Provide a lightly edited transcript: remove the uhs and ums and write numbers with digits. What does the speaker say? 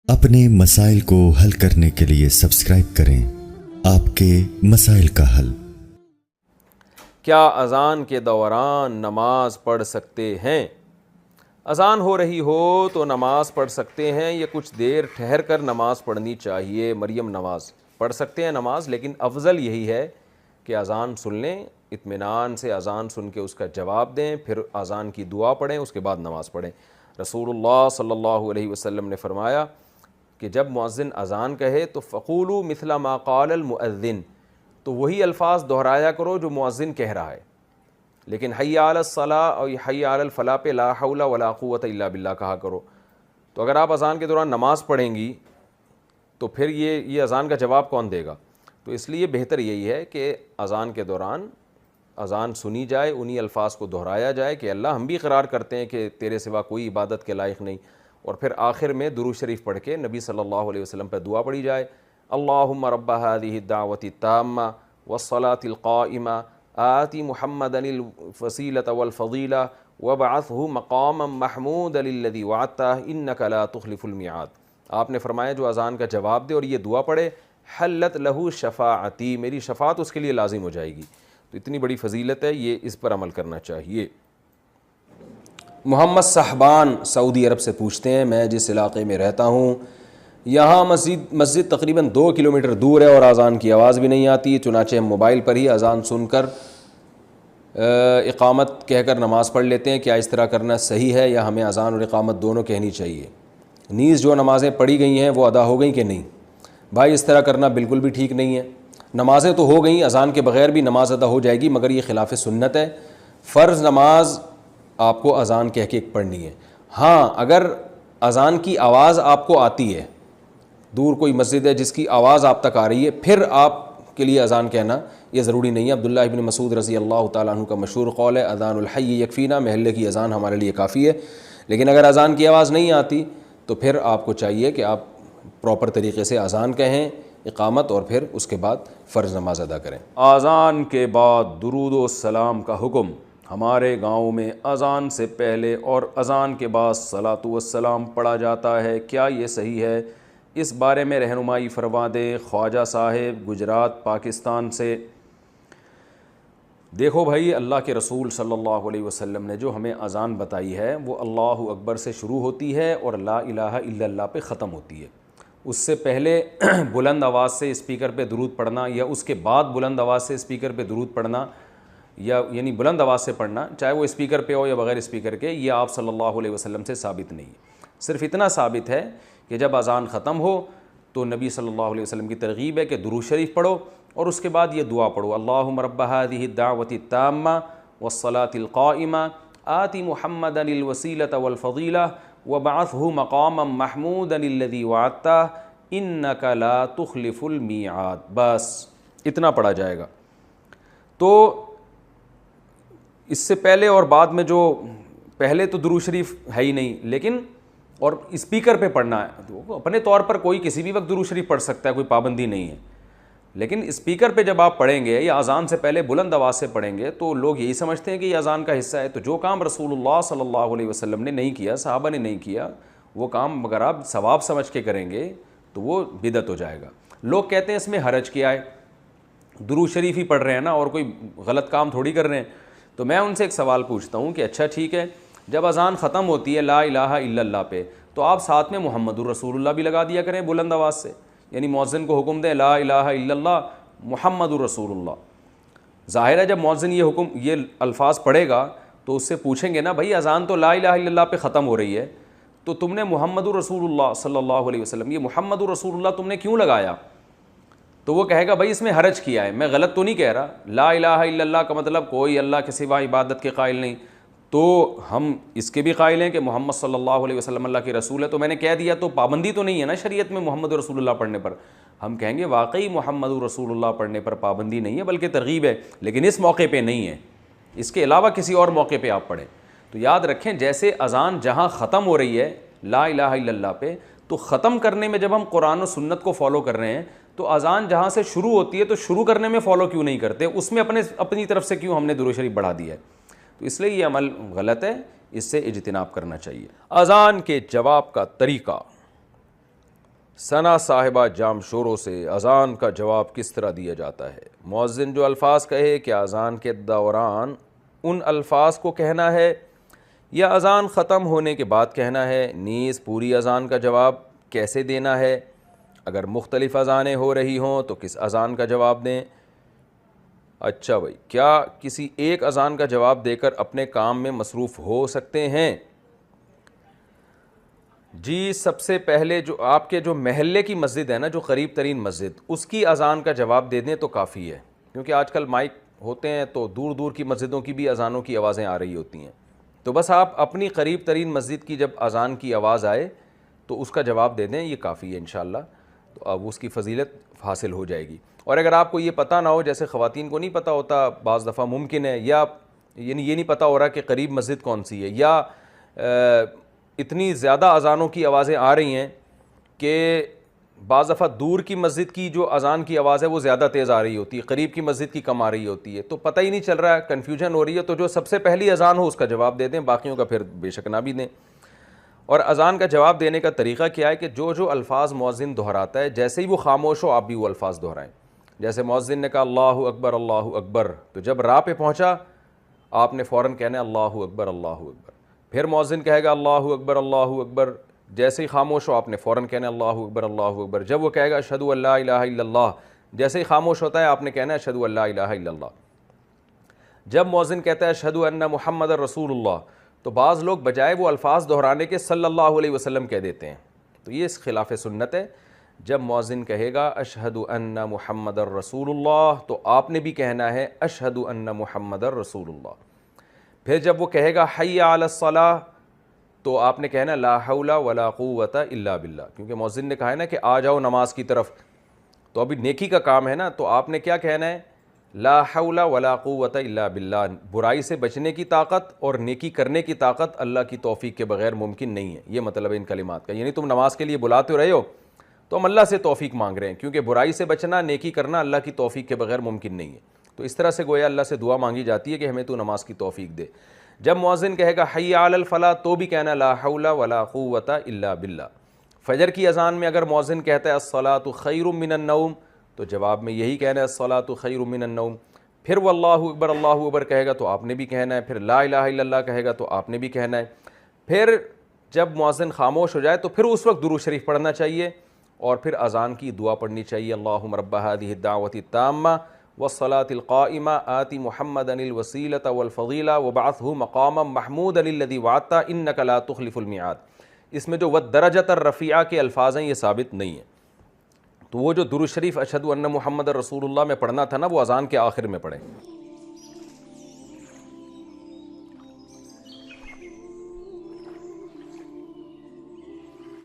اپنے مسائل کو حل کرنے کے لیے سبسکرائب کریں آپ کے مسائل کا حل۔ کیا اذان کے دوران نماز پڑھ سکتے ہیں؟ اذان ہو رہی ہو تو نماز پڑھ سکتے ہیں یا کچھ دیر ٹھہر کر نماز پڑھنی چاہیے؟ مریم نواز پڑھ سکتے ہیں نماز، لیکن افضل یہی ہے کہ اذان سن لیں، اطمینان سے اذان سن کے اس کا جواب دیں، پھر اذان کی دعا پڑھیں، اس کے بعد نماز پڑھیں۔ رسول اللہ صلی اللہ علیہ وسلم نے فرمایا کہ جب مؤذن اذان کہے تو فقولوا مثل ما قال المؤذن، تو وہی الفاظ دہرایا کرو جو مؤذن کہہ رہا ہے، لیکن حی علی الصلاۃ اور حی علی الفلاح پہ لا حول ولا قوت الا باللہ کہا کرو۔ تو اگر آپ اذان کے دوران نماز پڑھیں گی تو پھر یہ اذان کا جواب کون دے گا؟ تو اس لیے بہتر یہی ہے کہ اذان کے دوران اذان سنی جائے، انہی الفاظ کو دہرایا جائے کہ اللہ ہم بھی اقرار کرتے ہیں کہ تیرے سوا کوئی عبادت کے لائق نہیں، اور پھر آخر میں درود شریف پڑھ کے نبی صلی اللہ علیہ وسلم پہ دعا پڑھی جائے، اللہم رب هذه الدعوة التامة والصلاة القائمة آت محمدا الوسیلة والفضیلة وابعثه مقاما محمودا الذی وعدته انک لا تخلف الميعاد۔ آپ نے فرمایا جو اذان کا جواب دے اور یہ دعا پڑھے، حلت له شفاعتی، میری شفاعت اس کے لیے لازم ہو جائے گی۔ تو اتنی بڑی فضیلت ہے، یہ اس پر عمل کرنا چاہیے۔ محمد صاحبان سعودی عرب سے پوچھتے ہیں، میں جس علاقے میں رہتا ہوں یہاں مسجد تقریباً 2 کلومیٹر دور ہے اور اذان کی آواز بھی نہیں آتی، چنانچہ ہم موبائل پر ہی اذان سن کر اقامت کہہ کر نماز پڑھ لیتے ہیں، کیا اس طرح کرنا صحیح ہے یا ہمیں اذان اور اقامت دونوں کہنی چاہیے؟ نیز جو نمازیں پڑھی گئی ہیں وہ ادا ہو گئیں کہ نہیں؟ بھائی اس طرح کرنا بالکل بھی ٹھیک نہیں ہے۔ نمازیں تو ہو گئیں، اذان کے بغیر بھی نماز ادا ہو جائے گی، مگر یہ خلاف سنت ہے۔ فرض نماز آپ کو اذان کہہ کے پڑھنی ہے۔ ہاں اگر اذان کی آواز آپ کو آتی ہے، دور کوئی مسجد ہے جس کی آواز آپ تک آ رہی ہے، پھر آپ کے لیے اذان کہنا یہ ضروری نہیں ہے۔ عبداللہ ابن مسعود رضی اللہ تعالیٰ عنہ کا مشہور قول ہے، اذان الحی یکفینا، محلے کی اذان ہمارے لیے کافی ہے۔ لیکن اگر اذان کی آواز نہیں آتی تو پھر آپ کو چاہیے کہ آپ پراپر طریقے سے اذان کہیں، اقامت، اور پھر اس کے بعد فرض نماز ادا کریں۔ اذان کے بعد درود و سلام کا حکم۔ ہمارے گاؤں میں اذان سے پہلے اور اذان کے بعد صلاۃ والسلام پڑھا جاتا ہے، کیا یہ صحیح ہے؟ اس بارے میں رہنمائی فرما دیں۔ خواجہ صاحب گجرات پاکستان سے۔ دیکھو بھائی، اللہ کے رسول صلی اللہ علیہ وسلم نے جو ہمیں اذان بتائی ہے وہ اللہ اکبر سے شروع ہوتی ہے اور لا الہ الا اللہ پہ ختم ہوتی ہے۔ اس سے پہلے بلند آواز سے اسپیکر پہ درود پڑھنا یا اس کے بعد بلند آواز سے اسپیکر پہ درود پڑھنا، یا یعنی بلند آواز سے پڑھنا، چاہے وہ اسپیکر پہ ہو یا بغیر اسپیکر کے، یہ آپ صلی اللہ علیہ وسلم سے ثابت نہیں ہے۔ صرف اتنا ثابت ہے کہ جب اذان ختم ہو تو نبی صلی اللہ علیہ وسلم کی ترغیب ہے کہ درود شریف پڑھو اور اس کے بعد یہ دعا پڑھو، اللہم رب هذه الدعوة التامة والصلاة القائمة آت محمدا الوسیلة والفضیلة وابعثه مقاما محمودا الذی وعدته انک لا تخلف الميعاد۔ بس اتنا پڑھا جائے گا۔ تو اس سے پہلے اور بعد میں جو پہلے تو درود شریف ہے ہی نہیں، لیکن اور اسپیکر پہ پڑھنا ہے تو اپنے طور پر کوئی کسی بھی وقت درود شریف پڑھ سکتا ہے، کوئی پابندی نہیں ہے، لیکن اسپیکر پہ جب آپ پڑھیں گے یا اذان سے پہلے بلند آواز سے پڑھیں گے تو لوگ یہی سمجھتے ہیں کہ یہ اذان کا حصہ ہے۔ تو جو کام رسول اللہ صلی اللہ علیہ وسلم نے نہیں کیا، صحابہ نے نہیں کیا، وہ کام اگر آپ ثواب سمجھ کے کریں گے تو وہ بدعت ہو جائے گا۔ لوگ کہتے ہیں اس میں حرج کیا ہے، درود شریف ہی پڑھ رہے ہیں نا، اور کوئی غلط کام تھوڑی کر رہے ہیں۔ تو میں ان سے ایک سوال پوچھتا ہوں کہ اچھا ٹھیک ہے، جب اذان ختم ہوتی ہے لا الہ الا اللہ پہ تو آپ ساتھ میں محمد الرسول اللہ بھی لگا دیا کریں بلند آواز سے، یعنی مؤذن کو حکم دیں لا الہ الا اللہ محمد الرسول اللہ۔ ظاہر ہے جب مؤذن یہ الفاظ پڑھے گا تو اس سے پوچھیں گے نا، بھائی اذان تو لا الہ الا اللہ پہ ختم ہو رہی ہے، تو تم نے محمد الرسول اللہ صلی اللہ علیہ وسلم، یہ محمد الرسول اللہ تم نے کیوں لگایا؟ تو وہ کہے گا بھائی اس میں حرج کیا ہے، میں غلط تو نہیں کہہ رہا، لا الہ الا اللہ کا مطلب کوئی اللہ کے سوا عبادت کے قائل نہیں، تو ہم اس کے بھی قائل ہیں کہ محمد صلی اللہ علیہ وسلم اللہ کے رسول ہے، تو میں نے کہہ دیا تو پابندی تو نہیں ہے نا شریعت میں محمد رسول اللہ پڑھنے پر۔ ہم کہیں گے واقعی محمد رسول اللہ پڑھنے پر پابندی نہیں ہے بلکہ ترغیب ہے، لیکن اس موقع پہ نہیں ہے، اس کے علاوہ کسی اور موقع پہ آپ پڑھیں۔ تو یاد رکھیں، جیسے اذان جہاں ختم ہو رہی ہے لا الہ الا اللہ پہ، تو ختم کرنے میں جب ہم قرآن و سنت کو فالو کر رہے ہیں تو اذان جہاں سے شروع ہوتی ہے تو شروع کرنے میں فالو کیوں نہیں کرتے، اس میں اپنی طرف سے کیوں ہم نے درود شریف بڑھا دیا ہے؟ تو اس لیے یہ عمل غلط ہے، اس سے اجتناب کرنا چاہیے۔ اذان کے جواب کا طریقہ، ثنا صاحبہ جام شوروں سے اذان کا جواب کس طرح دیا جاتا ہے؟ مؤذن جو الفاظ کہے کیا اذان کے دوران ان الفاظ کو کہنا ہے یا اذان ختم ہونے کے بعد کہنا ہے؟ نیز پوری اذان کا جواب کیسے دینا ہے؟ اگر مختلف اذانیں ہو رہی ہوں تو کس اذان کا جواب دیں؟ اچھا بھائی، کیا کسی ایک اذان کا جواب دے کر اپنے کام میں مصروف ہو سکتے ہیں؟ جی، سب سے پہلے جو آپ کے جو محلے کی مسجد ہے نا، جو قریب ترین مسجد، اس کی اذان کا جواب دے دیں تو کافی ہے، کیونکہ آج کل مائک ہوتے ہیں تو دور دور کی مسجدوں کی بھی اذانوں کی آوازیں آ رہی ہوتی ہیں، تو بس آپ اپنی قریب ترین مسجد کی جب اذان کی آواز آئے تو اس کا جواب دے دیں، یہ کافی ہے انشاءاللہ، تو اب اس کی فضیلت حاصل ہو جائے گی۔ اور اگر آپ کو یہ پتہ نہ ہو، جیسے خواتین کو نہیں پتہ ہوتا بعض دفعہ ممکن ہے، یا یعنی یہ نہیں پتہ ہو رہا کہ قریب مسجد کون سی ہے، یا اتنی زیادہ اذانوں کی آوازیں آ رہی ہیں کہ بعض دفعہ دور کی مسجد کی جو اذان کی آواز ہے وہ زیادہ تیز آ رہی ہوتی ہے، قریب کی مسجد کی کم آ رہی ہوتی ہے، تو پتہ ہی نہیں چل رہا ہے، کنفیوژن ہو رہی ہے، تو جو سب سے پہلی اذان ہو اس کا جواب دے دیں، باقیوں کا پھر بے شک نہ بھی دیں۔ اور اذان کا جواب دینے کا طریقہ کیا ہے کہ جو الفاظ مؤذن دہراتا ہے، جیسے ہی وہ خاموش ہو آپ بھی وہ الفاظ دہرائیں۔ جیسے مؤذن نے کہا اللہ اکبر اللہ اکبر، تو جب راہ پہ پہنچا آپ نے فوراً کہنا ہے اللہ اکبر اللہ اکبر۔ پھر مؤذن کہے گا اللہ اکبر، جیسے ہی خاموش ہو آپ نے فوراً کہنا ہے اللہ اکبر۔ جب وہ کہے گا اشہد ان لا الہ الا اللہ، جیسے ہی خاموش ہوتا ہے آپ نے کہنا ہے اشہد ان لا الہ الا اللہ۔ جب مؤذن کہتا ہے اشہد ان محمد رسول اللہ، تو بعض لوگ بجائے وہ الفاظ دہرانے کے صلی اللہ علیہ وسلم کہہ دیتے ہیں، تو یہ اس خلاف سنت ہے۔ جب مؤذن کہے گا اشہد ان محمد رسول اللہ تو آپ نے بھی کہنا ہے اشہد ان محمد رسول اللہ۔ پھر جب وہ کہے گا حی علی الصلاۃ تو آپ نے کہنا لا حول ولا قوت الا باللہ، کیونکہ مؤذن نے کہا ہے نا کہ آ جاؤ نماز کی طرف، تو ابھی نیکی کا کام ہے نا، تو آپ نے کیا کہنا ہے؟ لا حول ولا قوت الا باللہ۔ برائی سے بچنے کی طاقت اور نیکی کرنے کی طاقت اللہ کی توفیق کے بغیر ممکن نہیں ہے، یہ مطلب ہے ان کلمات کا۔ یعنی تم نماز کے لیے بلاتے رہے ہو تو ہم اللہ سے توفیق مانگ رہے ہیں، کیونکہ برائی سے بچنا، نیکی کرنا اللہ کی توفیق کے بغیر ممکن نہیں ہے، تو اس طرح سے گویا اللہ سے دعا مانگی جاتی ہے کہ ہمیں تو نماز کی توفیق دے۔ جب مؤذن کہے گا حی علی الفلاح تو بھی کہنا لا حول ولا قوت الا باللہ۔ فجر کی اذان میں اگر مؤذن کہتا ہے الصلاۃ خیر من النوم تو جواب میں یہی کہنا ہے الصلاۃ خیر من النوم۔ پھر وہ اللہ اکبر کہے گا تو آپ نے بھی کہنا ہے، پھر لا الہ الا اللہ کہے گا تو آپ نے بھی کہنا ہے۔ پھر جب مؤذن خاموش ہو جائے تو پھر اس وقت درود شریف پڑھنا چاہیے، اور پھر اذان کی دعا پڑھنی چاہیے اللہم رب هذه الدعوة التامة والصلاة القائمة آت محمدا الوسیلة والفضیلة وابعثه مقاما محمودا الذی وعدته انک لا تخلف الميعاد۔ اس میں جو والدرجة الرفیعہ کے الفاظ ہیں یہ ثابت نہیں ہیں، تو وہ جو درود شریف اشہد ان محمد رسول اللہ میں پڑھنا تھا نا وہ اذان کے آخر میں پڑھیں۔